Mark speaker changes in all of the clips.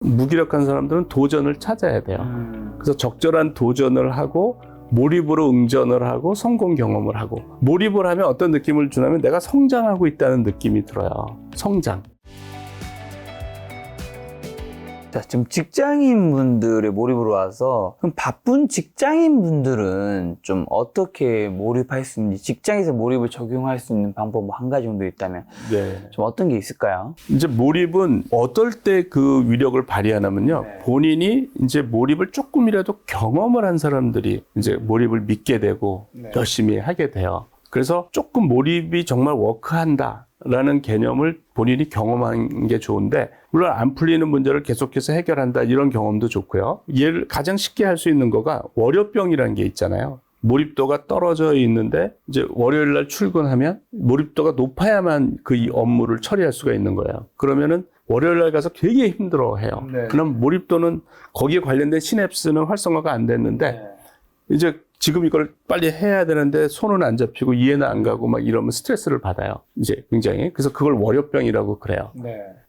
Speaker 1: 무기력한 사람들은 도전을 찾아야 돼요. 그래서 적절한 도전을 하고 몰입으로 응전을 하고 성공 경험을 하고, 몰입을 하면 어떤 느낌을 주냐면 내가 성장하고 있다는 느낌이 들어요. 성장.
Speaker 2: 자, 지금 직장인분들의 몰입으로 와서 그럼 바쁜 직장인분들은 좀 어떻게 몰입할 수 있는지, 직장에서 몰입을 적용할 수 있는 방법 뭐 한 가지 정도 있다면
Speaker 1: 네.
Speaker 2: 좀 어떤 게 있을까요?
Speaker 1: 이제 몰입은 어떨 때 그 위력을 발휘하냐면요.
Speaker 2: 네.
Speaker 1: 본인이 이제 몰입을 조금이라도 경험을 한 사람들이 이제 몰입을 믿게 되고
Speaker 2: 네.
Speaker 1: 열심히 하게 돼요. 그래서 조금 몰입이 정말 워크한다 라는 개념을 본인이 경험한 게 좋은데, 물론 안 풀리는 문제를 계속해서 해결한다 이런 경험도 좋고요. 얘를 가장 쉽게 할 수 있는 거가 월요병이라는 게 있잖아요. 몰입도가 떨어져 있는데 이제 월요일 날 출근하면 몰입도가 높아야만 그 이 업무를 처리할 수가 있는 거예요. 그러면은 월요일 날 가서 되게 힘들어해요.
Speaker 2: 네.
Speaker 1: 그럼 몰입도는 거기에 관련된 시냅스는 활성화가 안 됐는데 이제 지금 이걸 빨리 해야 되는데 손은 안 잡히고 이해는 안 가고 막 이러면 스트레스를 받아요. 이제 굉장히. 그래서 그걸 월요병이라고 그래요.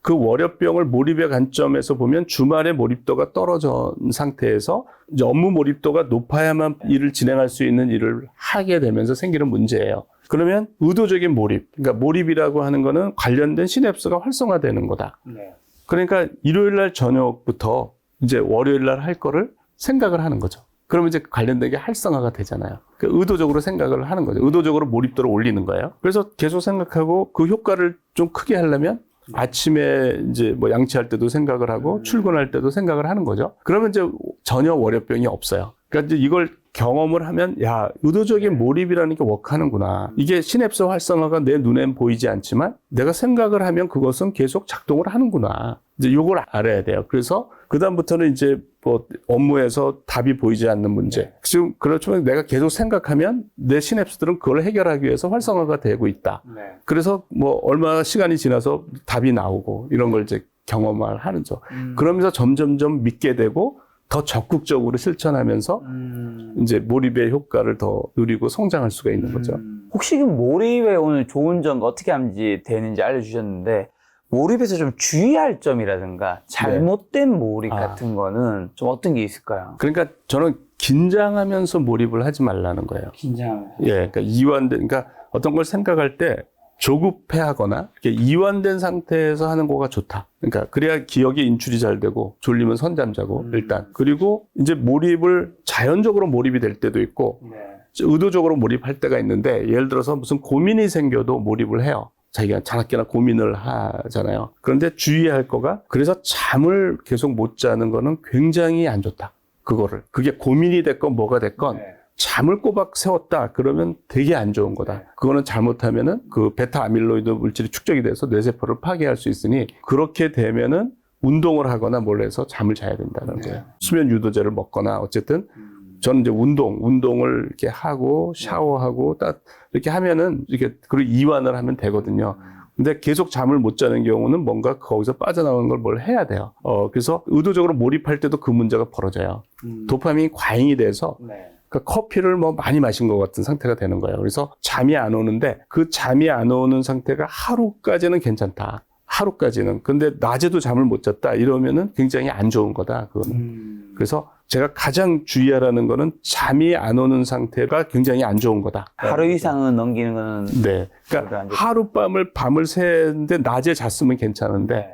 Speaker 1: 그 월요병을 몰입의 관점에서 보면 주말에 몰입도가 떨어진 상태에서 이제 업무 몰입도가 높아야만 일을 진행할 수 있는 일을 하게 되면서 생기는 문제예요. 그러면 의도적인 몰입, 그러니까 몰입이라고 하는 거는 관련된 시냅스가 활성화되는 거다. 그러니까 일요일 날 저녁부터 이제 월요일 날 할 거를 생각을 하는 거죠. 그러면 이제 관련된 게 활성화가 되잖아요. 그러니까 의도적으로 생각을 하는 거죠. 의도적으로 몰입도를 올리는 거예요. 그래서 계속 생각하고 그 효과를 좀 크게 하려면 아침에 이제 뭐 양치할 때도 생각을 하고 출근할 때도 생각을 하는 거죠. 그러면 이제 전혀 월요병이 없어요. 그러니까 이제 이걸 경험을 하면, 야, 의도적인 몰입이라는 게 워크하는구나. 이게 시냅스 활성화가 내 눈엔 보이지 않지만 내가 생각을 하면 그것은 계속 작동을 하는구나. 이제 요걸 알아야 돼요. 그래서 그다음부터는 이제 뭐 업무에서 답이 보이지 않는 문제. 지금 그렇지만 내가 계속 생각하면 내 시냅스들은 그걸 해결하기 위해서 활성화가 되고 있다. 그래서 뭐 얼마 시간이 지나서 답이 나오고 이런 걸 이제 경험을 하는 죠. 그러면서 점점점 믿게 되고 더 적극적으로 실천하면서 이제 몰입의 효과를 더 누리고 성장할 수가 있는 거죠.
Speaker 2: 혹시 그 몰입의 오늘 좋은 점 어떻게 하면 되는지 알려주셨는데, 몰입에서 좀 주의할 점이라든가 잘못된 몰입 같은 거는 좀 어떤 게 있을까요?
Speaker 1: 그러니까 저는 긴장하면서 몰입을 하지 말라는 거예요.
Speaker 2: 긴장하면서.
Speaker 1: 예, 그러니까 그러니까 어떤 걸 생각할 때 조급해하거나 이렇게 이완된 상태에서 하는 거가 좋다. 그러니까 그래야 기억이 인출이 잘 되고 졸리면 선잠 자고 일단. 그리고 이제 몰입을 자연적으로 몰입이 될 때도 있고 의도적으로 몰입할 때가 있는데, 예를 들어서 무슨 고민이 생겨도 몰입을 해요. 자기가 자나깨나 고민을 하잖아요. 그런데 주의할 거가, 그래서 잠을 계속 못 자는 거는 굉장히 안 좋다. 그게 고민이 됐건 뭐가 됐건 잠을 꼬박 세웠다 그러면 되게 안 좋은 거다. 그거는 잘못하면은 그 베타 아밀로이드 물질이 축적이 돼서 뇌세포를 파괴할 수 있으니, 그렇게 되면은 운동을 하거나 뭘 해서 잠을 자야 된다는 거예요. 수면 유도제를 먹거나 어쨌든 저는 이제 운동을 이렇게 하고 샤워하고 딱 이렇게 하면은 이렇게 그리고 이완을 하면 되거든요. 근데 계속 잠을 못 자는 경우는 뭔가 거기서 빠져나오는 걸 뭘 해야 돼요. 그래서 의도적으로 몰입할 때도 그 문제가 벌어져요. 도파민이 과잉이 돼서 그러니까 커피를 뭐 많이 마신 것 같은 상태가 되는 거예요. 그래서 잠이 안 오는데, 그 잠이 안 오는 상태가 하루까지는 괜찮다. 하루까지는. 근데 낮에도 잠을 못 잤다 이러면은 굉장히 안 좋은 거다. 그거는. 그래서 제가 가장 주의하라는 거는 잠이 안 오는 상태가 굉장히 안 좋은 거다.
Speaker 2: 하루 이상은 넘기는 거는.
Speaker 1: 네. 그러니까 밤을 새는데 낮에 잤으면 괜찮은데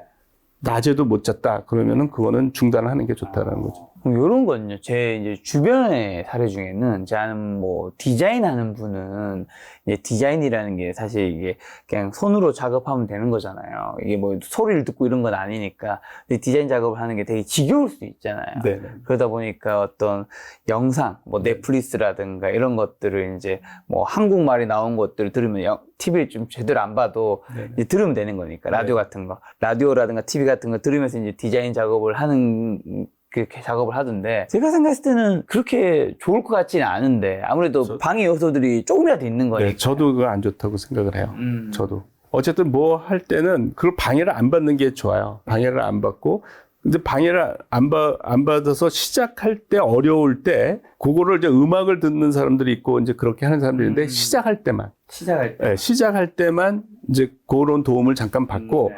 Speaker 1: 낮에도 못 잤다 그러면은 그거는 중단하는 게 좋다라는 거죠.
Speaker 2: 그럼 이런 거는요, 제 이제 주변의 사례 중에는, 제 아는 뭐 디자인하는 분은 이제 디자인이라는 게 사실 이게 그냥 손으로 작업하면 되는 거잖아요. 이게 뭐 소리를 듣고 이런 건 아니니까. 근데 디자인 작업을 하는 게 되게 지겨울 수도 있잖아요.
Speaker 1: 네.
Speaker 2: 그러다 보니까 어떤 영상, 뭐 넷플릭스라든가 이런 것들을 이제 뭐 한국말이 나온 것들을 들으면 TV를 좀 제대로 안 봐도 이제 들으면 되는 거니까. 라디오 같은 거. 라디오라든가 TV 같은 거 들으면서 이제 디자인 작업을 하는, 그렇게 작업을 하던데, 제가 생각했을 때는 그렇게 좋을 것 같지는 않은데, 아무래도 방해 요소들이 조금이라도 있는 거니까.
Speaker 1: 네, 저도 그거 안 좋다고 생각을 해요. 저도. 어쨌든 뭐 할 때는 그걸 방해를 안 받는 게 좋아요. 방해를 안 받고, 근데 방해를 안 받아서 시작할 때 어려울 때, 그거를 이제 음악을 듣는 사람들이 있고, 이제 그렇게 하는 사람들이 있는데, 시작할 때만. 시작할 때만 이제 그런 도움을 잠깐 받고,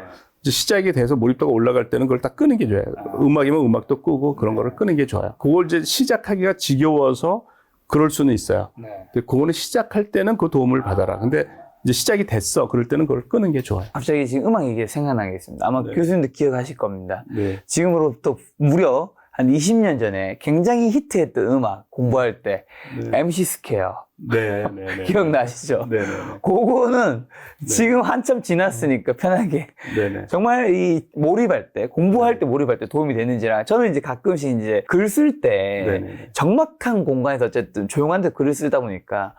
Speaker 1: 이제 시작이 돼서 몰입도가 올라갈 때는 그걸 딱 끄는 게 좋아요. 음악이면 음악도 끄고 그런 거를 끄는 게 좋아요. 그걸 이제 시작하기가 지겨워서 그럴 수는 있어요. 근데 그거는 시작할 때는 그 도움을 받아라. 근데 이제 시작이 됐어. 그럴 때는 그걸 끄는 게 좋아요.
Speaker 2: 갑자기 지금 음악 얘기가 생각나겠습니다. 아마
Speaker 1: 네.
Speaker 2: 교수님도 기억하실 겁니다.
Speaker 1: 네.
Speaker 2: 지금으로부터 무려 한 20년 전에 굉장히 히트했던 음악 공부할 때
Speaker 1: 네.
Speaker 2: MC 스퀘어
Speaker 1: 네, 네, 네.
Speaker 2: 기억나시죠?
Speaker 1: 네, 네,
Speaker 2: 그거는 지금 한참 지났으니까 편하게
Speaker 1: 네, 네.
Speaker 2: 정말 이 몰입할 때 공부할 때 몰입할 때 도움이 되는지라 저는 이제 가끔씩 이제 글 쓸 때
Speaker 1: 네, 네.
Speaker 2: 적막한 공간에서 어쨌든 조용한 데 글을 쓰다 보니까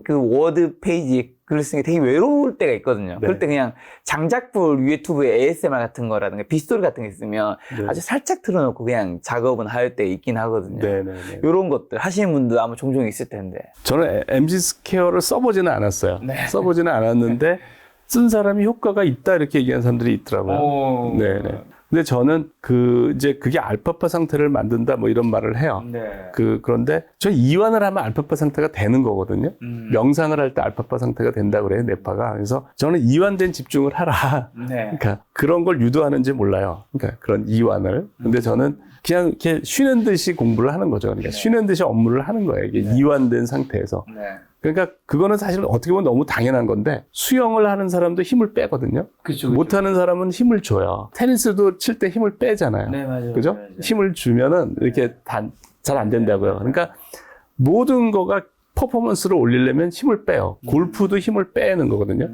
Speaker 2: 그 워드 페이지에 글을 쓰는 게 되게 외로울 때가 있거든요.
Speaker 1: 네.
Speaker 2: 그럴 때 그냥 장작불 유튜브에 ASMR 같은 거라든가 빗소리 같은 게 있으면
Speaker 1: 네.
Speaker 2: 아주 살짝 틀어놓고 그냥 작업은 할 때 있긴 하거든요.
Speaker 1: 네, 네, 네.
Speaker 2: 이런 것들 하시는 분도 아마 종종 있을 텐데.
Speaker 1: 저는 MC 스퀘어를 써보지는 않았어요.
Speaker 2: 네.
Speaker 1: 써보지는 않았는데 쓴 사람이 효과가 있다 이렇게 얘기하는 사람들이 있더라고요. 네, 네. 근데 저는 이제 그게 알파파 상태를 만든다 뭐 이런 말을 해요.
Speaker 2: 네.
Speaker 1: 그런데 저 이완을 하면 알파파 상태가 되는 거거든요. 명상을 할 때 알파파 상태가 된다 그래요, 뇌파가. 그래서 저는 이완된 집중을 하라.
Speaker 2: 네.
Speaker 1: 그러니까 그런 걸 유도하는지 몰라요. 그러니까 그런 이완을. 근데 저는 그냥 이렇게 쉬는 듯이 공부를 하는 거죠. 그러니까 쉬는 듯이 업무를 하는 거예요. 이게 이완된 상태에서.
Speaker 2: 네.
Speaker 1: 그러니까 그거는 사실 어떻게 보면 너무 당연한 건데 수영을 하는 사람도 힘을 빼거든요.
Speaker 2: 그쵸.
Speaker 1: 못하는 사람은 힘을 줘요. 테니스도 칠 때 힘을 빼잖아요.
Speaker 2: 네, 맞아요.
Speaker 1: 그죠?
Speaker 2: 맞아요.
Speaker 1: 힘을 주면은 이렇게 잘 안 된다고요. 그러니까 모든 거가 퍼포먼스를 올리려면 힘을 빼요. 골프도 힘을 빼는 거거든요.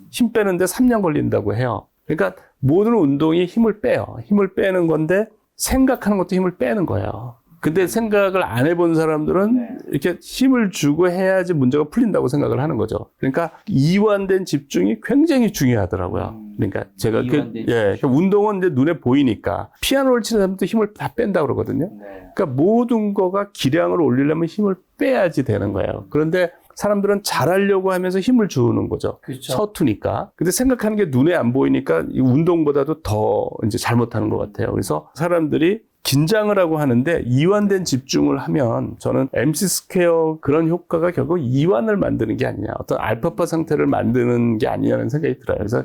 Speaker 1: 힘 빼는데 3년 걸린다고 해요. 그러니까 모든 운동이 힘을 빼요. 힘을 빼는 건데 생각하는 것도 힘을 빼는 거예요. 근데 생각을 안 해본 사람들은 이렇게 힘을 주고 해야지 문제가 풀린다고 생각을 하는 거죠. 그러니까 이완된 집중이 굉장히 중요하더라고요. 그러니까 제가 그러니까 운동은 이제 눈에 보이니까 피아노를 치는 사람도 힘을 다 뺀다 그러거든요. 그러니까 모든 거가 기량을 올리려면 힘을 빼야지 되는 거예요. 그런데 사람들은 잘하려고 하면서 힘을 주는 거죠.
Speaker 2: 그렇죠.
Speaker 1: 서투니까. 근데 생각하는 게 눈에 안 보이니까 이 운동보다도 더 이제 잘못하는 것 같아요. 그래서 사람들이 긴장을 하고 하는데 이완된 집중을 하면 저는 MC 스퀘어 그런 효과가 결국 이완을 만드는 게 아니냐. 어떤 알파파 상태를 만드는 게 아니냐는 생각이 들어요. 그래서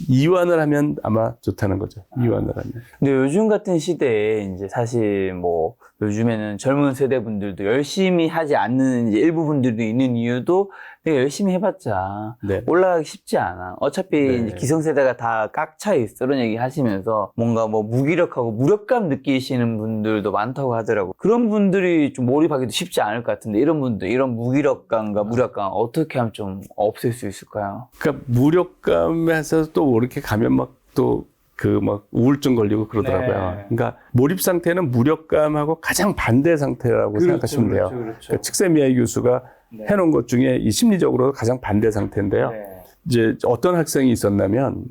Speaker 1: 이완을 하면 아마 좋다는 거죠. 이완을 하면.
Speaker 2: 근데 요즘 같은 시대에 이제 사실 뭐 요즘에는 젊은 세대 분들도 열심히 하지 않는 이제 일부 분들도 있는 이유도 내가 열심히 해봤자
Speaker 1: 네.
Speaker 2: 올라가기 쉽지 않아. 어차피
Speaker 1: 네.
Speaker 2: 이제 기성세대가 다 깍차 있어. 이런 얘기 하시면서 뭔가 뭐 무기력하고 무력감 느끼시는 분들도 많다고 하더라고. 그런 분들이 좀 몰입하기도 쉽지 않을 것 같은데 이런 분들, 이런 무기력감과 무력감 어떻게 하면 좀 없앨 수 있을까요?
Speaker 1: 그러니까 무력감에서 또 이렇게 가면 막 우울증 걸리고 그러더라고요.
Speaker 2: 네.
Speaker 1: 그러니까 몰입 상태는 무력감하고 가장 반대 상태라고 생각하시면 돼요. 그러니까 칙세미야 교수가 해놓은 것 중에 이 심리적으로 가장 반대 상태인데요. 이제 어떤 학생이 있었냐면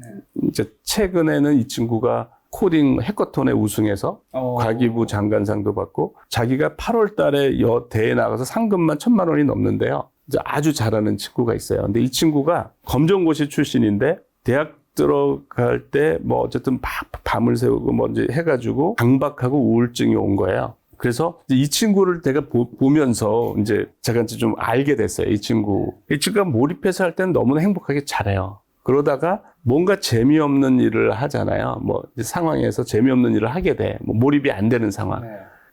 Speaker 1: 이제 최근에는 이 친구가 코딩 해커톤에 우승해서 과기부 장관상도 받고 자기가 8월 달에 대회에 나가서 상금만 1,000만 원이 넘는데요. 이제 아주 잘하는 친구가 있어요. 근데 이 친구가 검정고시 출신인데 대학 들어갈 때 뭐 어쨌든 밤을 새우고 뭐 이제 해가지고 강박하고 우울증이 온 거예요. 그래서 이 친구를 내가 보면서 이제 제가 이제 좀 알게 됐어요. 이 친구가 몰입해서 할 때는 너무나 행복하게 잘해요. 그러다가 뭔가 재미없는 일을 하잖아요. 뭐 이제 상황에서 재미없는 일을 하게 돼. 뭐 몰입이 안 되는 상황.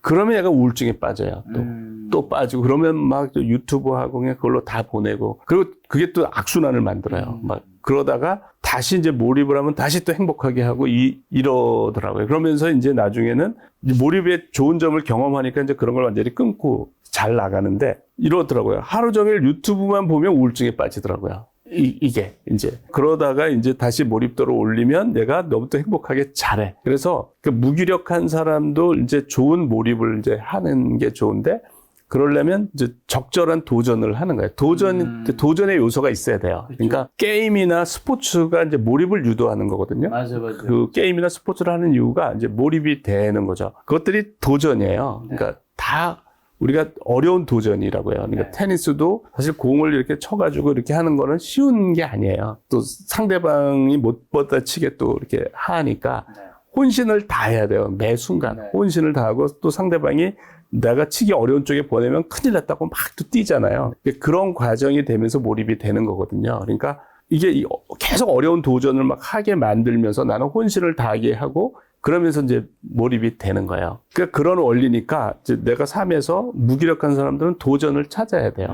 Speaker 1: 그러면 얘가 우울증에 빠져요. 또 빠지고 그러면 막 유튜브 하고 그냥 그걸로 다 보내고 그리고 그게 또 악순환을 만들어요. 막 그러다가 다시 이제 몰입을 하면 다시 또 행복하게 하고 이러더라고요. 그러면서 이제 나중에는 몰입의 좋은 점을 경험하니까 이제 그런 걸 완전히 끊고 잘 나가는데 이러더라고요. 하루 종일 유튜브만 보면 우울증에 빠지더라고요. 이게 이제 그러다가 이제 다시 몰입도를 올리면 내가 너무도 행복하게 잘해. 그래서 그 무기력한 사람도 이제 좋은 몰입을 이제 하는 게 좋은데 그러려면 이제 적절한 도전을 하는 거예요. 도전의 요소가 있어야 돼요.
Speaker 2: 그렇죠.
Speaker 1: 그러니까 게임이나 스포츠가 이제 몰입을 유도하는 거거든요.
Speaker 2: 맞아.
Speaker 1: 그 게임이나 스포츠를 하는 이유가 이제 몰입이 되는 거죠. 그것들이 도전이에요. 그러니까 다 우리가 어려운 도전이라고요. 그러니까 테니스도 사실 공을 이렇게 쳐가지고 이렇게 하는 거는 쉬운 게 아니에요. 또 상대방이 못 받아치게 또 이렇게 하니까 혼신을 다해야 돼요. 매 순간 혼신을 다하고 또 상대방이 내가 치기 어려운 쪽에 보내면 큰일 났다고 막 또 뛰잖아요. 그런 과정이 되면서 몰입이 되는 거거든요. 그러니까 이게 계속 어려운 도전을 막 하게 만들면서 나는 혼신을 다하게 하고 그러면서 이제 몰입이 되는 거예요. 그러니까 그런 원리니까 이제 내가 삶에서 무기력한 사람들은 도전을 찾아야 돼요.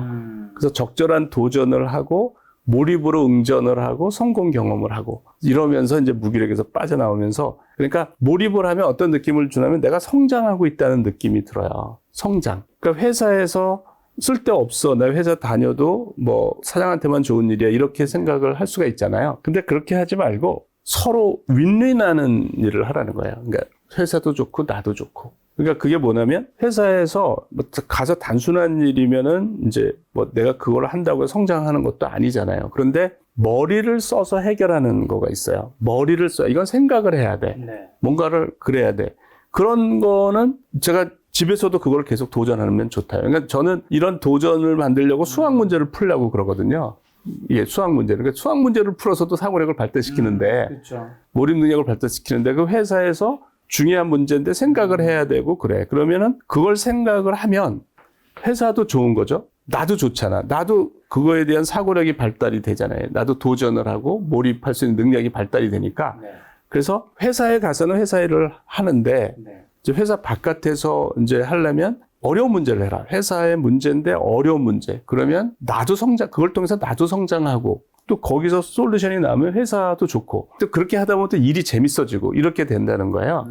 Speaker 1: 그래서 적절한 도전을 하고 몰입으로 응전을 하고 성공 경험을 하고 이러면서 이제 무기력에서 빠져나오면서 그러니까 몰입을 하면 어떤 느낌을 주냐면 내가 성장하고 있다는 느낌이 들어요. 성장. 그러니까 회사에서 쓸데없어. 나 회사 다녀도 뭐 사장한테만 좋은 일이야. 이렇게 생각을 할 수가 있잖아요. 근데 그렇게 하지 말고 서로 윈윈하는 일을 하라는 거예요. 그러니까 회사도 좋고 나도 좋고. 그러니까 그게 뭐냐면 회사에서 뭐 가서 단순한 일이면은 이제 뭐 내가 그걸 한다고 성장하는 것도 아니잖아요. 그런데 머리를 써서 해결하는 거가 있어요. 머리를 써. 이건 생각을 해야 돼.
Speaker 2: 네.
Speaker 1: 뭔가를 그래야 돼. 그런 거는 제가 집에서도 그걸 계속 도전하면 좋다. 그러니까 저는 이런 도전을 만들려고 수학 문제를 풀려고 그러거든요. 이게 수학 문제를. 그러니까 수학 문제를 풀어서도 사고력을 발달시키는데,
Speaker 2: 그렇죠.
Speaker 1: 몰입 능력을 발달시키는데, 그 회사에서 중요한 문제인데 생각을 해야 되고, 그래. 그러면은 그걸 생각을 하면 회사도 좋은 거죠. 나도 좋잖아. 나도 그거에 대한 사고력이 발달이 되잖아요. 나도 도전을 하고 몰입할 수 있는 능력이 발달이 되니까.
Speaker 2: 네.
Speaker 1: 그래서 회사에 가서는 회사 일을 하는데,
Speaker 2: 네.
Speaker 1: 이제 회사 바깥에서 이제 하려면 어려운 문제를 해라. 회사의 문제인데 어려운 문제. 그러면 나도 성장, 그걸 통해서 나도 성장하고 또 거기서 솔루션이 나오면 회사도 좋고 또 그렇게 하다 보면 또 일이 재밌어지고 이렇게 된다는 거예요.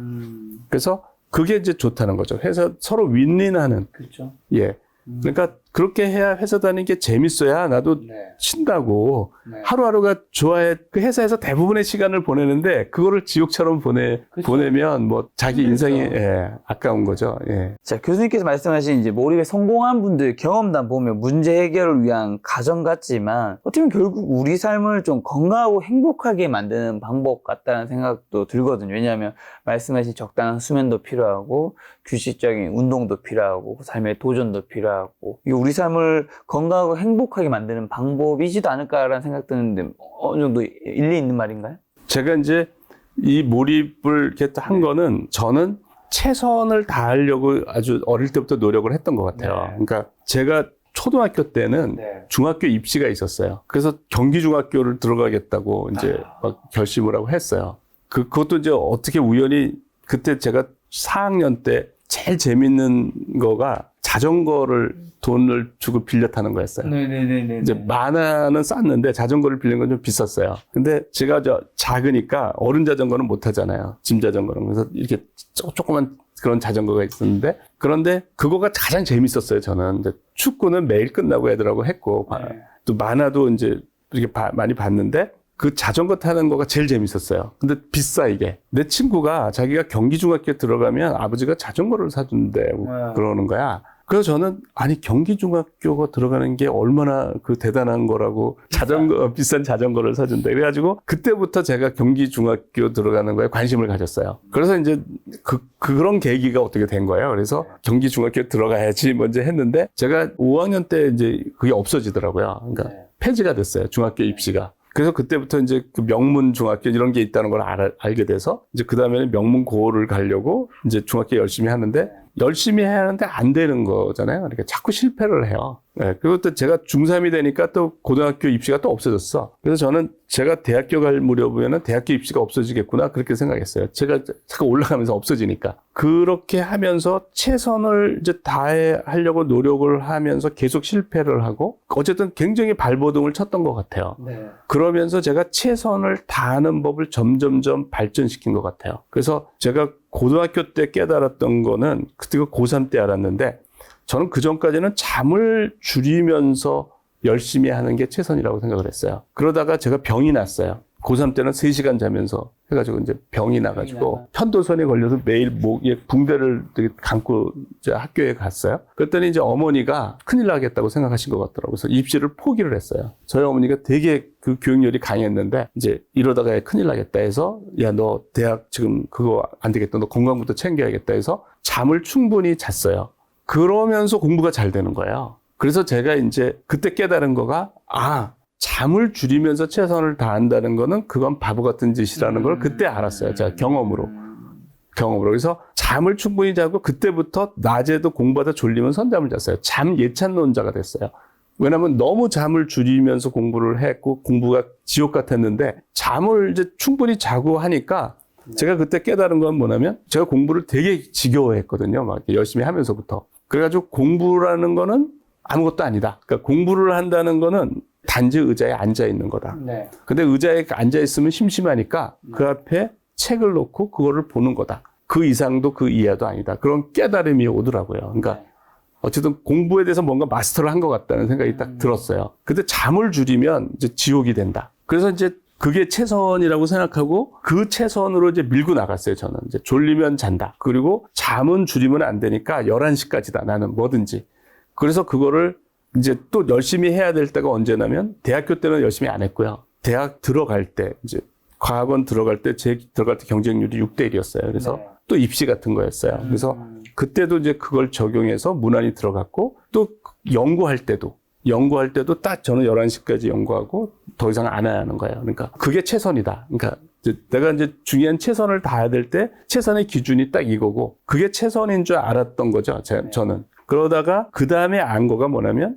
Speaker 1: 그래서 그게 이제 좋다는 거죠. 회사 서로 윈윈하는.
Speaker 2: 그렇죠.
Speaker 1: 예. 그러니까 그렇게 해야 회사 다니는 게 재밌어야 나도
Speaker 2: 네.
Speaker 1: 쉰다고.
Speaker 2: 네.
Speaker 1: 하루하루가 좋아해. 그 회사에서 대부분의 시간을 보내는데 그거를 지옥처럼
Speaker 2: 그렇죠.
Speaker 1: 보내면 뭐 자기
Speaker 2: 힘들죠.
Speaker 1: 인생이 예, 아까운 거죠. 예.
Speaker 2: 자, 교수님께서 말씀하신 이제 몰입에 성공한 분들 경험담 보면 문제 해결을 위한 가정 같지만 어떻게 보면 결국 우리 삶을 좀 건강하고 행복하게 만드는 방법 같다는 생각도 들거든요. 왜냐하면 말씀하신 적당한 수면도 필요하고 규칙적인 운동도 필요하고 삶의 도전도 필요하고 이게 우리 삶을 건강하고 행복하게 만드는 방법이지도 않을까라는 생각 드는데 어느 정도 일리 있는 말인가요?
Speaker 1: 제가 이제 이 몰입을 이렇게 한 거는 저는 최선을 다하려고 아주 어릴 때부터 노력을 했던 것 같아요.
Speaker 2: 네.
Speaker 1: 그러니까 제가 초등학교 때는
Speaker 2: 네.
Speaker 1: 중학교 입시가 있었어요. 그래서 경기중학교를 들어가겠다고 이제 막 결심을 하고 했어요. 그것도 이제 어떻게 우연히 그때 제가 4학년 때 제일 재밌는 거가 자전거를 돈을 주고 빌려 타는 거였어요.
Speaker 2: 네네네.
Speaker 1: 이제 만화는 쌌는데 자전거를 빌린 건 좀 비쌌어요. 근데 제가 작으니까 어른 자전거는 못 타잖아요. 짐 자전거는. 그래서 이렇게 조그만 그런 자전거가 있었는데 그런데 그거가 가장 재밌었어요. 저는. 근데 축구는 매일 끝나고 애들하고 했고
Speaker 2: 네.
Speaker 1: 또 만화도 이제 이렇게 많이 봤는데 그 자전거 타는 거가 제일 재밌었어요. 근데 비싸 이게. 내 친구가 자기가 경기중학교에 들어가면 아버지가 자전거를 사준대 그러는 거야. 그래서 저는 아니 경기중학교가 들어가는 게 얼마나 그 대단한 거라고 자전거 비싼 자전거를 사준대. 그래가지고 그때부터 제가 경기중학교 들어가는 거에 관심을 가졌어요. 그래서 이제 그런 계기가 어떻게 된 거예요. 그래서 경기중학교 들어가야지 먼저 했는데 제가 5학년 때 이제 그게 없어지더라고요. 그러니까 폐지가 됐어요. 중학교 입시가. 그래서 그때부터 이제 그 명문 중학교 이런 게 있다는 걸 알게 돼서 이제 그 다음에는 명문 고를 가려고 이제 중학교 열심히 하는데 열심히 해야 하는데 안 되는 거잖아요. 그러니까 자꾸 실패를 해요. 네, 그리고 또 제가 중3이 되니까 또 고등학교 입시가 또 없어졌어. 그래서 저는 제가 대학교 갈 무렵에는 대학교 입시가 없어지겠구나 그렇게 생각했어요. 제가 자꾸 올라가면서 없어지니까. 그렇게 하면서 최선을 이제 다하려고 노력을 하면서 계속 실패를 하고 어쨌든 굉장히 발버둥을 쳤던 것 같아요.
Speaker 2: 네.
Speaker 1: 그러면서 제가 최선을 다하는 법을 점점점 발전시킨 것 같아요. 그래서 제가 고등학교 때 깨달았던 거는 그때 고3 때 알았는데 저는 그 전까지는 잠을 줄이면서 열심히 하는 게 최선이라고 생각을 했어요. 그러다가 제가 병이 났어요. 고3 때는 3시간 자면서 해가지고 이제 병이 나가지고 편도선에 걸려서 매일 목에 붕대를 되게 감고 이제 학교에 갔어요. 그랬더니 이제 어머니가 큰일 나겠다고 생각하신 것 같더라고요. 그래서 입시를 포기를 했어요. 저희 어머니가 되게 그 교육열이 강했는데 이제 이러다가 큰일 나겠다 해서 야, 너 대학 지금 그거 안 되겠다. 너 건강부터 챙겨야겠다 해서 잠을 충분히 잤어요. 그러면서 공부가 잘 되는 거예요. 그래서 제가 이제 그때 깨달은 거가 잠을 줄이면서 최선을 다한다는 거는 그건 바보 같은 짓이라는 걸 그때 알았어요. 제가 경험으로. 그래서 잠을 충분히 자고 그때부터 낮에도 공부하다 졸리면 선잠을 잤어요. 잠 예찬론자가 됐어요. 왜냐하면 너무 잠을 줄이면서 공부를 했고 공부가 지옥 같았는데 잠을 이제 충분히 자고 하니까 제가 그때 깨달은 건 뭐냐면 제가 공부를 되게 지겨워했거든요. 막 이렇게 열심히 하면서부터. 그래가지고 공부라는 거는 아무것도 아니다. 그러니까 공부를 한다는 거는 단지 의자에 앉아 있는 거다.
Speaker 2: 네.
Speaker 1: 근데 의자에 앉아 있으면 심심하니까 그 앞에 책을 놓고 그거를 보는 거다. 그 이상도 그 이하도 아니다. 그런 깨달음이 오더라고요. 그러니까 어쨌든 공부에 대해서 뭔가 마스터를 한 것 같다는 생각이 딱 들었어요. 근데 잠을 줄이면 이제 지옥이 된다. 그래서 이제 그게 최선이라고 생각하고 그 최선으로 이제 밀고 나갔어요, 저는. 이제 졸리면 잔다. 그리고 잠은 줄이면 안 되니까 11시까지다. 나는 뭐든지. 그래서 그거를 이제 또 열심히 해야 될 때가 언제냐면 대학교 때는 열심히 안 했고요. 대학 들어갈 때 이제 과학원 들어갈 때 들어갈 때 경쟁률이 6대 1이었어요. 그래서 또 입시 같은 거였어요. 그래서 그때도 이제 그걸 적용해서 문안이 들어갔고 또 연구할 때도 딱 저는 11시까지 연구하고 더 이상 안 하는 거예요. 그러니까 그게 최선이다. 그러니까 내가 이제 중요한 최선을 다해야 될 때 최선의 기준이 딱 이거고 그게 최선인 줄 알았던 거죠. 저는. 그러다가 그 다음에 안 거가 뭐냐면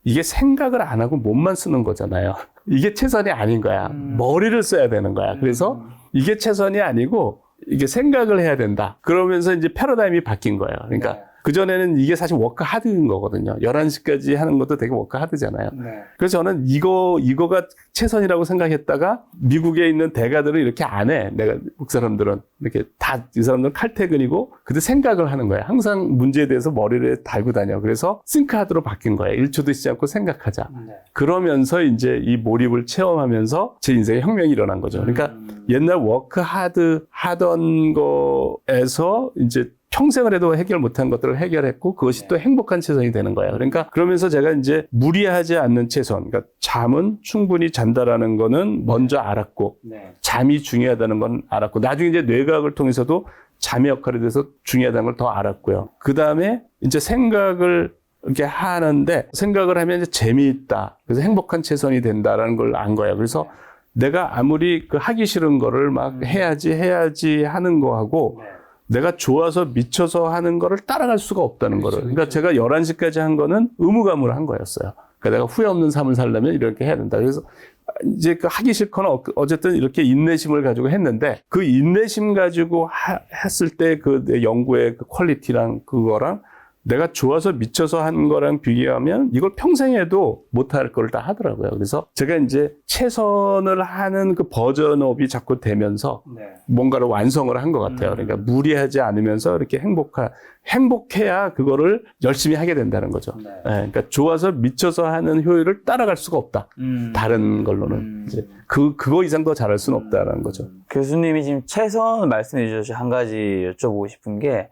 Speaker 1: 이게 생각을 안 하고 몸만 쓰는 거잖아요. 이게 최선이 아닌 거야. 머리를 써야 되는 거야. 그래서 이게 최선이 아니고 이게 생각을 해야 된다. 그러면서 이제 패러다임이 바뀐 거예요. 그러니까 그전에는 이게 사실 워크 하드인 거거든요. 11시까지 하는 것도 되게 워크 하드잖아요. 그래서 저는 이거가 최선이라고 생각했다가 미국에 있는 대가들은 이렇게 안 해. 내가 미국 사람들은 이렇게 다 이 사람들은 칼퇴근이고 근데 생각을 하는 거예요. 항상 문제에 대해서 머리를 달고 다녀. 그래서 싱크하드로 바뀐 거예요. 1초도 쉬지 않고 생각하자. 그러면서 이제 이 몰입을 체험하면서 제 인생에 혁명이 일어난 거죠. 그러니까 옛날 워크 하드 하던 거에서 이제 평생을 해도 해결 못한 것들을 해결했고 그것이 또 행복한 최선이 되는 거예요. 그러니까 그러면서 제가 이제 무리하지 않는 최선, 그러니까 잠은 충분히 잔다라는 거는 먼저 알았고 잠이 중요하다는 건 알았고 나중에 이제 뇌과학을 통해서도 잠의 역할에 대해서 중요하다는 걸 더 알았고요. 그 다음에 이제 생각을 이렇게 하는데 생각을 하면 이제 재미있다. 그래서 행복한 최선이 된다라는 걸 안 거예요. 그래서 내가 아무리 그 하기 싫은 거를 막 해야지 하는 거하고 내가 좋아서 미쳐서 하는 거를 따라갈 수가 없다는 거를. 그러니까 제가 11시까지 한 거는 의무감으로 한 거였어요. 그러니까 내가 후회 없는 삶을 살려면 이렇게 해야 된다. 그래서 이제 그 하기 싫거나 어쨌든 이렇게 인내심을 가지고 했는데 그 인내심 가지고 했을 때 그 내 연구의 그 퀄리티랑 그거랑 내가 좋아서 미쳐서 한 거랑 비교하면 이걸 평생 해도 못할 걸 다 하더라고요. 그래서 제가 이제 최선을 하는 그 버전업이 자꾸 되면서 뭔가를 완성을 한 것 같아요. 그러니까 무리하지 않으면서 이렇게 행복해야 그거를 열심히 하게 된다는 거죠. 그러니까 좋아서 미쳐서 하는 효율을 따라갈 수가 없다. 다른 걸로는. 이제 그거 이상 더 잘할 수는 없다라는 거죠.
Speaker 2: 교수님이 지금 최선 말씀해 주셔서 한 가지 여쭤보고 싶은 게,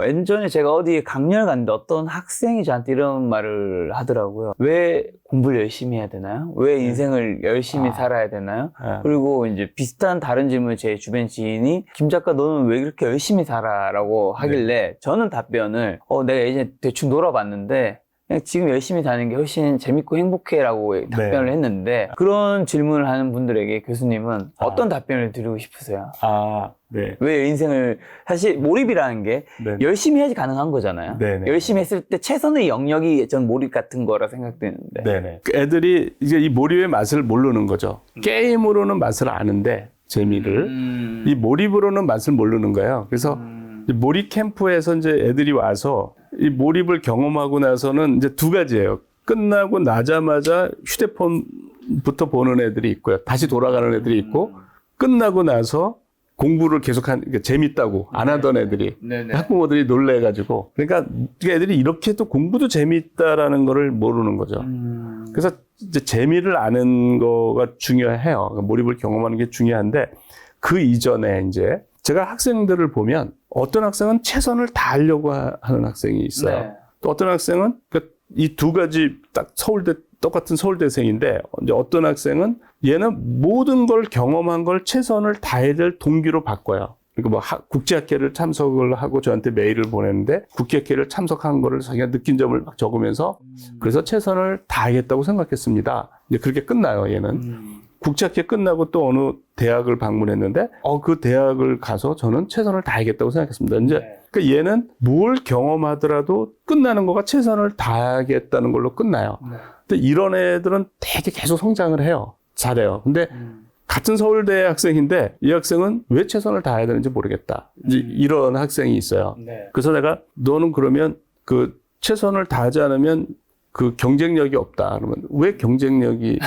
Speaker 2: 예전에 제가 어디 강연을 갔는데 어떤 학생이 저한테 이런 말을 하더라고요. 왜 공부를 열심히 해야 되나요? 왜 인생을 열심히 살아야 되나요? 그리고 이제 비슷한 다른 질문을 제 주변 지인이 김 작가 너는 왜 그렇게 열심히 살아? 라고 하길래 저는 답변을 내가 예전에 대충 놀아봤는데 그냥 지금 열심히 사는 게 훨씬 재밌고 행복해라고 답변을 했는데 그런 질문을 하는 분들에게 교수님은 어떤 답변을 드리고 싶으세요? 왜 인생을 사실 몰입이라는 게 열심히 해야지 가능한 거잖아요. 열심히 했을 때 최선의 영역이 전 몰입 같은 거라 생각되는데
Speaker 1: 애들이 이제 이 몰입의 맛을 모르는 거죠. 게임으로는 맛을 아는데 재미를 이 몰입으로는 맛을 모르는 거예요. 그래서 몰입 캠프에서 이제 애들이 와서 이 몰입을 경험하고 나서는 이제 두 가지예요. 끝나고 나자마자 휴대폰부터 보는 애들이 있고요. 다시 돌아가는 애들이 있고 끝나고 나서 공부를 계속하는 재밌다고 안 하던 애들이 학부모들이 놀래가지고 그러니까 애들이 이렇게 또 공부도 재밌다라는 거를 모르는 거죠. 그래서 이제 재미를 아는 거가 중요해요. 그러니까 몰입을 경험하는 게 중요한데 그 이전에 이제 제가 학생들을 보면 어떤 학생은 최선을 다하려고 하는 학생이 있어요. 또 어떤 학생은 이 두 가지 딱 똑같은 서울대생인데 이제 어떤 학생은 얘는 모든 걸 경험한 걸 최선을 다해야 될 동기로 바꿔요. 그러니까 뭐 국제학회를 참석을 하고 저한테 메일을 보냈는데 국제학회를 참석한 거를 자기가 느낀 점을 막 적으면서 그래서 최선을 다하겠다고 생각했습니다. 이제 그렇게 끝나요, 얘는. 국제학회 끝나고 또 어느 대학을 방문했는데 그 대학을 가서 저는 최선을 다하겠다고 생각했습니다. 이제 그러니까 얘는 뭘 경험하더라도 끝나는 거가 최선을 다하겠다는 걸로 끝나요.
Speaker 3: 네.
Speaker 1: 근데 이런 애들은 되게 계속 성장을 해요. 잘해요. 근데 같은 서울대 학생인데 이 학생은 왜 최선을 다해야 되는지 모르겠다. 이제 이런 학생이 있어요.
Speaker 3: 네.
Speaker 1: 그래서 내가 너는 그러면 그 최선을 다하지 않으면 그 경쟁력이 없다. 그러면 왜 경쟁력이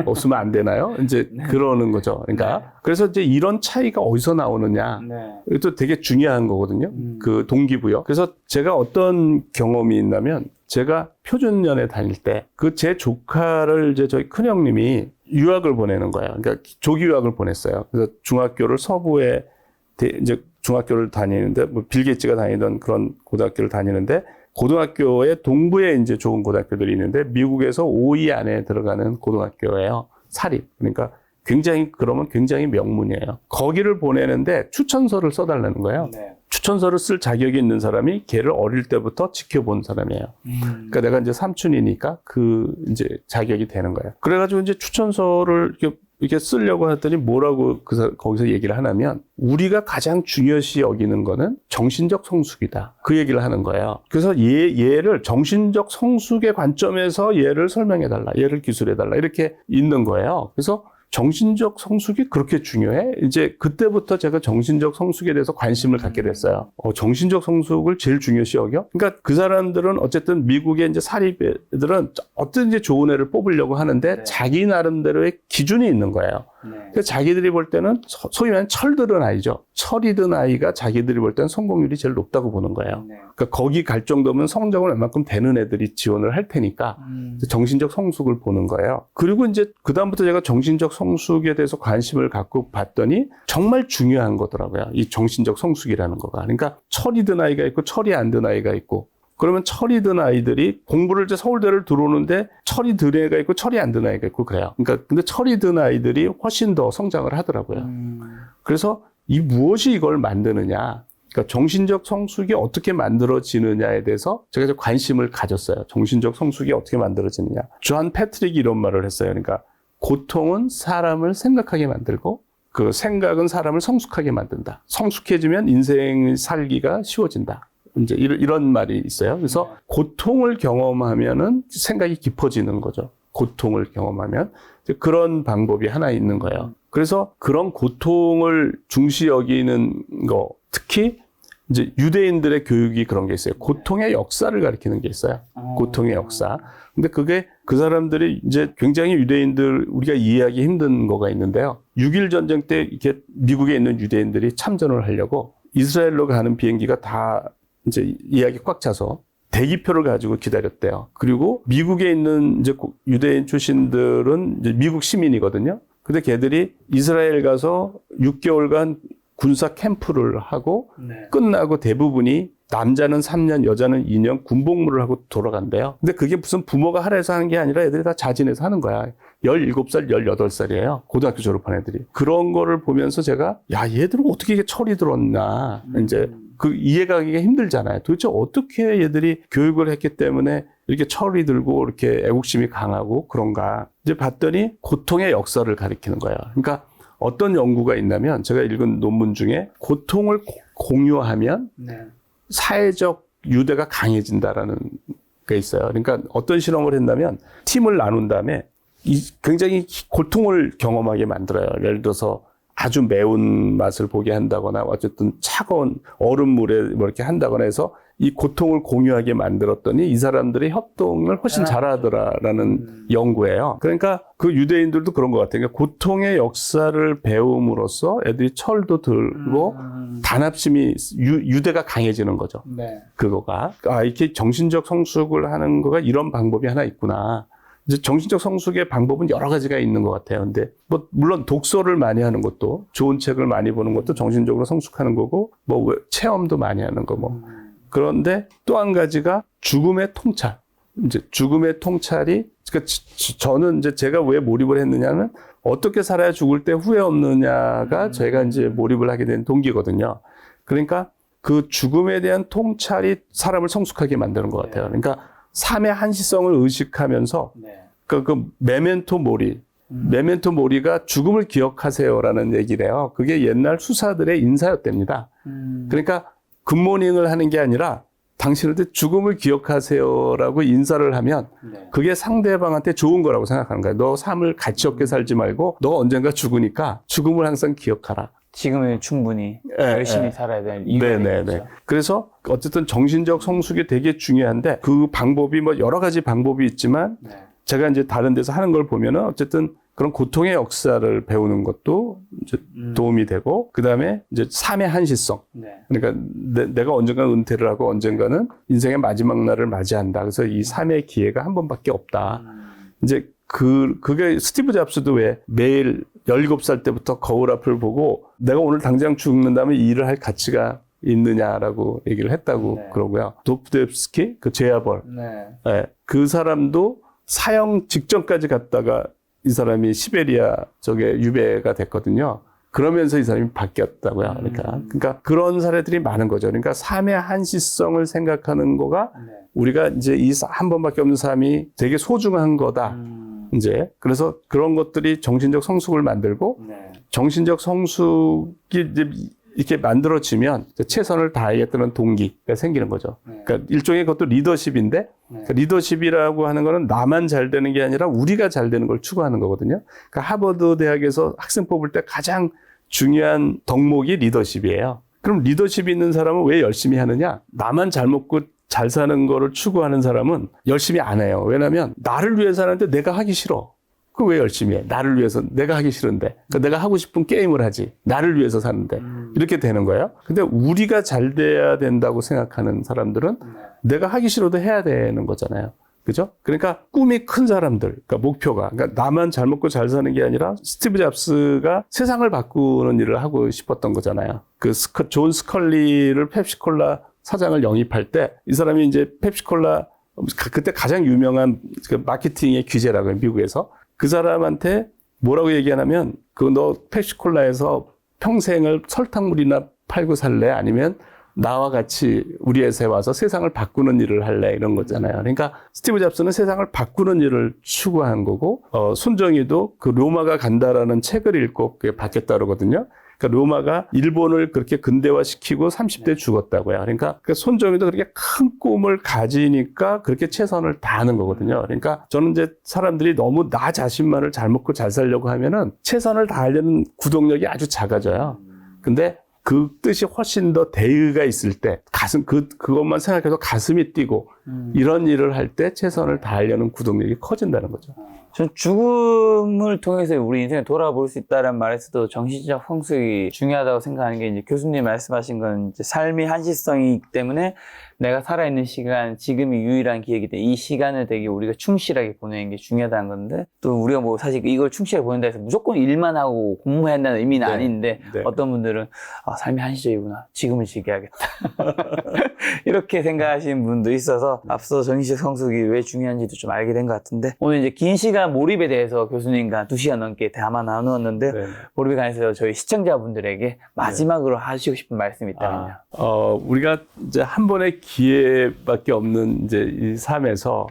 Speaker 1: 없으면 안 되나요? 이제 그러는 거죠. 그러니까 그래서 이제 이런 차이가 어디서 나오느냐.
Speaker 3: 네.
Speaker 1: 이것도 되게 중요한 거거든요. 그 동기부여. 그래서 제가 어떤 경험이 있냐면 제가 표준연에 다닐 때 그 제 조카를 이제 저희 큰형님이 유학을 보내는 거예요. 그러니까 조기 유학을 보냈어요. 그래서 중학교를 서부에 이제 중학교를 다니는데 뭐 빌 게이츠가 다니던 그런 고등학교를 다니는데 고등학교의 동부에 이제 좋은 고등학교들이 있는데 미국에서 5위 안에 들어가는 고등학교예요. 사립. 그러니까 그러면 굉장히 명문이에요. 거기를 보내는데 추천서를 써달라는 거예요.
Speaker 3: 네.
Speaker 1: 추천서를 쓸 자격이 있는 사람이 걔를 어릴 때부터 지켜본 사람이에요. 그러니까 내가 이제 삼촌이니까 그 이제 자격이 되는 거예요. 그래가지고 이제 추천서를 이렇게 쓰려고 했더니 뭐라고 거기서 얘기를 하냐면 우리가 가장 중요시 여기는 거는 정신적 성숙이다. 그 얘기를 하는 거예요. 그래서 얘를 정신적 성숙의 관점에서 얘를 설명해달라. 얘를 기술해달라. 이렇게 있는 거예요. 그래서 정신적 성숙이 그렇게 중요해? 이제 그때부터 제가 정신적 성숙에 대해서 관심을 갖게 됐어요. 정신적 성숙을 제일 중요시 여겨? 그러니까 그 사람들은 어쨌든 미국의 이제 사립 애들은 어떤 이제 좋은 애를 뽑으려고 하는데
Speaker 3: 네.
Speaker 1: 자기 나름대로의 기준이 있는 거예요.
Speaker 3: 네.
Speaker 1: 그래서 자기들이 볼 때는 소위 말하는 철들은 아이죠. 철이 든 아이가 자기들이 볼 때는 성공률이 제일 높다고 보는 거예요.
Speaker 3: 네.
Speaker 1: 그러니까 거기 갈 정도면 성적을 웬만큼 되는 애들이 지원을 할 테니까 정신적 성숙을 보는 거예요. 그리고 이제 그다음부터 제가 정신적 성숙에 대해서 관심을 갖고 봤더니 정말 중요한 거더라고요. 이 정신적 성숙이라는 거가. 그러니까 철이 든 아이가 있고 철이 안 든 아이가 있고 그러면 철이 든 아이들이 공부를 이제 서울대를 들어오는데 철이 든 애가 있고 철이 안 든 아이가 있고 그래요. 그러니까 근데 철이 든 아이들이 훨씬 더 성장을 하더라고요. 그래서 이 무엇이 이걸 만드느냐. 그러니까 정신적 성숙이 어떻게 만들어지느냐에 대해서 제가 이제 관심을 가졌어요. 정신적 성숙이 어떻게 만들어지느냐. 존 패트릭이 이런 말을 했어요. 그러니까 고통은 사람을 생각하게 만들고 그 생각은 사람을 성숙하게 만든다. 성숙해지면 인생 살기가 쉬워진다. 이제 이런 말이 있어요. 그래서 고통을 경험하면은 생각이 깊어지는 거죠. 고통을 경험하면 이제 그런 방법이 하나 있는 거예요. 그래서 그런 고통을 중시 여기는 거, 특히 이제 유대인들의 교육이 그런 게 있어요. 고통의 역사를 가리키는 게 있어요. 고통의 역사. 근데 그게 그 사람들이 이제 굉장히 유대인들 우리가 이해하기 힘든 거가 있는데요. 6.1 전쟁 때 이렇게 미국에 있는 유대인들이 참전을 하려고 이스라엘로 가는 비행기가 다 이제 예약이 꽉 차서 대기표를 가지고 기다렸대요. 그리고 미국에 있는 이제 유대인 출신들은 이제 미국 시민이거든요. 근데 걔들이 이스라엘 가서 6개월간 군사 캠프를 하고 끝나고 대부분이 남자는 3년, 여자는 2년 군복무를 하고 돌아간대요. 근데 그게 무슨 부모가 하라해서 하는 게 아니라 애들이 다 자진해서 하는 거야. 17살, 18살이에요. 고등학교 졸업한 애들이. 그런 거를 보면서 제가 야, 얘들은 어떻게 이게 철이 들었나. 이제 그 이해가 하기가 힘들잖아요. 도대체 어떻게 얘들이 교육을 했기 때문에 이렇게 철이 들고 이렇게 애국심이 강하고 그런가. 이제 봤더니 고통의 역사를 가리키는 거예요. 그러니까 어떤 연구가 있냐면 제가 읽은 논문 중에 고통을 공유하면 사회적 유대가 강해진다라는 게 있어요. 그러니까 어떤 실험을 했냐면 팀을 나눈 다음에 굉장히 고통을 경험하게 만들어요. 예를 들어서 아주 매운 맛을 보게 한다거나 어쨌든 차가운 얼음물에 뭐 이렇게 한다거나 해서 이 고통을 공유하게 만들었더니 이 사람들의 협동을 훨씬 잘하더라라는 연구예요. 그러니까 그 유대인들도 그런 것 같아요. 그러니까 고통의 역사를 배움으로써 애들이 철도 들고 단합심이 유대가 강해지는 거죠.
Speaker 3: 네.
Speaker 1: 그거가 이렇게 정신적 성숙을 하는 거가 이런 방법이 하나 있구나. 이제 정신적 성숙의 방법은 여러 가지가 있는 것 같아요. 근데 뭐 물론 독서를 많이 하는 것도 좋은 책을 많이 보는 것도 정신적으로 성숙하는 거고 뭐 체험도 많이 하는 거 뭐. 그런데 또 한 가지가 죽음의 통찰. 이제 죽음의 통찰이 그러니까 저는 이제 제가 왜 몰입을 했느냐는 어떻게 살아야 죽을 때 후회 없느냐가 저희가 이제 몰입을 하게 된 동기거든요. 그러니까 그 죽음에 대한 통찰이 사람을 성숙하게 만드는 것 같아요. 그러니까 삶의 한시성을 의식하면서 그 메멘토 모리. 메멘토 모리가 죽음을 기억하세요라는 얘기래요. 그게 옛날 수사들의 인사였답니다. 그러니까 굿모닝을 하는 게 아니라 당신한테 죽음을 기억하세요라고 인사를 하면 그게 상대방한테 좋은 거라고 생각하는 거야. 너 삶을 가치 없게 살지 말고 너 언젠가 죽으니까 죽음을 항상 기억하라.
Speaker 2: 지금은 충분히 열심히 살아야 될 이유가
Speaker 1: 네네네. 그래서 어쨌든 정신적 성숙이 되게 중요한데 그 방법이 뭐 여러 가지 방법이 있지만 제가 이제 다른 데서 하는 걸 보면은 어쨌든 그런 고통의 역사를 배우는 것도 이제 도움이 되고, 그 다음에 이제 삶의 한시성. 그러니까 내가 언젠가 은퇴를 하고 언젠가는 인생의 마지막 날을 맞이한다. 그래서 이 삶의 기회가 한 번밖에 없다. 이제 그게 스티브 잡스도 왜 매일 17살 때부터 거울 앞을 보고 내가 오늘 당장 죽는다면 이 일을 할 가치가 있느냐라고 얘기를 했다고 그러고요. 도프도옙스키, 그 제아벌. 그 사람도 사형 직전까지 갔다가 이 사람이 시베리아 쪽에 유배가 됐거든요. 그러면서 이 사람이 바뀌었다고요. 그러니까 그런 사례들이 많은 거죠. 그러니까 삶의 한시성을 생각하는 거가 우리가 이제 이 한 번밖에 없는 삶이 되게 소중한 거다. 이제 그래서 그런 것들이 정신적 성숙을 만들고 정신적 성숙이 이제 이렇게 만들어지면 최선을 다하겠다는 동기가 생기는 거죠. 그러니까 일종의 그것도 리더십인데 그러니까 리더십이라고 하는 거는 나만 잘 되는 게 아니라 우리가 잘 되는 걸 추구하는 거거든요. 그러니까 하버드 대학에서 학생 뽑을 때 가장 중요한 덕목이 리더십이에요. 그럼 리더십이 있는 사람은 왜 열심히 하느냐? 나만 잘 먹고 잘 사는 거를 추구하는 사람은 열심히 안 해요. 왜냐하면 나를 위해서 하는데 내가 하기 싫어. 그 왜 열심히 해? 나를 위해서 내가 하기 싫은데. 그러니까 내가 하고 싶은 게임을 하지. 나를 위해서 사는데. 이렇게 되는 거예요. 근데 우리가 잘 돼야 된다고 생각하는 사람들은 내가 하기 싫어도 해야 되는 거잖아요. 그죠? 그러니까 꿈이 큰 사람들, 그러니까 목표가, 그러니까 나만 잘 먹고 잘 사는 게 아니라 스티브 잡스가 세상을 바꾸는 일을 하고 싶었던 거잖아요. 그 존 스컬리를 펩시콜라 사장을 영입할 때 이 사람이 이제 펩시콜라 그때 가장 유명한 그 마케팅의 귀재라고요, 미국에서. 그 사람한테 뭐라고 얘기하냐면 너 펩시콜라에서 평생을 설탕물이나 팔고 살래? 아니면 나와 같이 우리 회사에 와서 세상을 바꾸는 일을 할래? 이런 거잖아요. 그러니까 스티브 잡스는 세상을 바꾸는 일을 추구한 거고, 손정희도 그 로마가 간다라는 책을 읽고 그게 바뀌었다 그러거든요. 그러니까 로마가 일본을 그렇게 근대화시키고 30대 죽었다고요. 그러니까 손정희도 그렇게 큰 꿈을 가지니까 그렇게 최선을 다하는 거거든요. 그러니까 저는 이제 사람들이 너무 나 자신만을 잘 먹고 잘 살려고 하면은 최선을 다하려는 구동력이 아주 작아져요. 근데 그 뜻이 훨씬 더 대의가 있을 때 그것만 생각해도 가슴이 뛰고 이런 일을 할 때 최선을 다하려는 구동력이 커진다는 거죠.
Speaker 2: 전 죽음을 통해서 우리 인생을 돌아볼 수 있다는 말에서도 정신적 성숙이 중요하다고 생각하는 게 이제 교수님 말씀하신 건 이제 삶의 한시성이기 때문에 내가 살아있는 시간, 지금이 유일한 기회이기 때문에 이 시간을 되게 우리가 충실하게 보내는 게 중요하다는 건데 또 우리가 뭐 사실 이걸 충실하게 보낸다 해서 무조건 일만 하고 공부해야 한다는 의미는 아닌데 어떤 분들은 삶이 한시적이구나. 지금을 즐겨야겠다. 이렇게 생각하시는 분도 있어서 앞서 정신적 성숙이 왜 중요한지도 좀 알게 된 것 같은데 오늘 이제 긴 시간 몰입에 대해서 교수님과 2시간 넘게 대화 나누었는데 몰입에 관해서 저희 시청자분들에게 마지막으로 하시고 싶은 말씀이 있다면요.
Speaker 1: 우리가 이제 한 번의 기회밖에 없는 이제 이 삶에서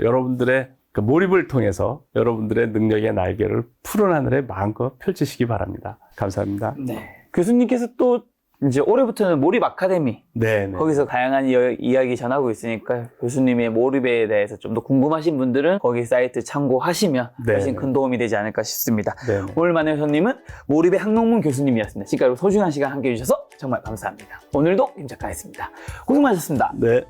Speaker 1: 여러분들의 그 몰입을 통해서 여러분들의 능력의 날개를 푸른 하늘에 마음껏 펼치시기 바랍니다. 감사합니다.
Speaker 2: 네. 교수님께서 또 이제 올해부터는 몰입 아카데미 거기서 다양한 이야기 전하고 있으니까 교수님의 몰입에 대해서 좀 더 궁금하신 분들은 거기 사이트 참고하시면 훨씬 큰 도움이 되지 않을까 싶습니다. 오늘 만난 교수님은 몰입의 한농문 교수님이었습니다. 지금까지 소중한 시간 함께해 주셔서 정말 감사합니다. 오늘도 김 작가였습니다. 고생 많으셨습니다.
Speaker 1: 네.